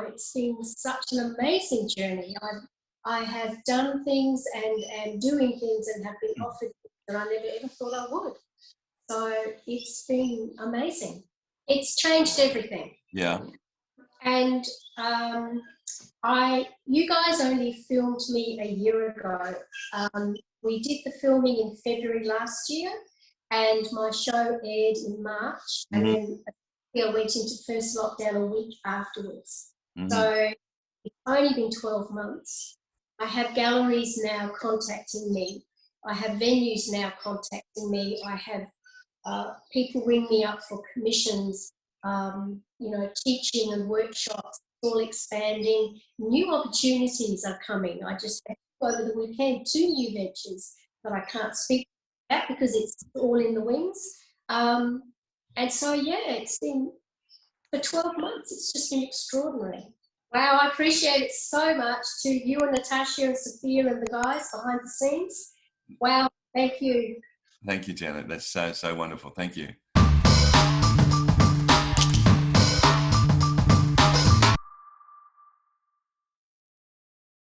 wow, it's been such an amazing journey. I have done things and doing things and have been offered things that I never ever thought I would. So it's been amazing. It's changed everything. Yeah. And you guys only filmed me a year ago. We did the filming in February last year, and my show aired in March, and then I went into first lockdown a week afterwards. So it's only been 12 months. I have galleries now contacting me. I have venues now contacting me. I have people ring me up for commissions, teaching and workshops, all expanding. New opportunities are coming. I just had over the weekend 2 new ventures that I can't speak about because it's all in the wings. And so, it's been, for 12 months, it's just been extraordinary. Wow, I appreciate it so much, to you and Natasha and Sophia and the guys behind the scenes. Wow, thank you. Thank you, Janet. That's so wonderful. Thank you.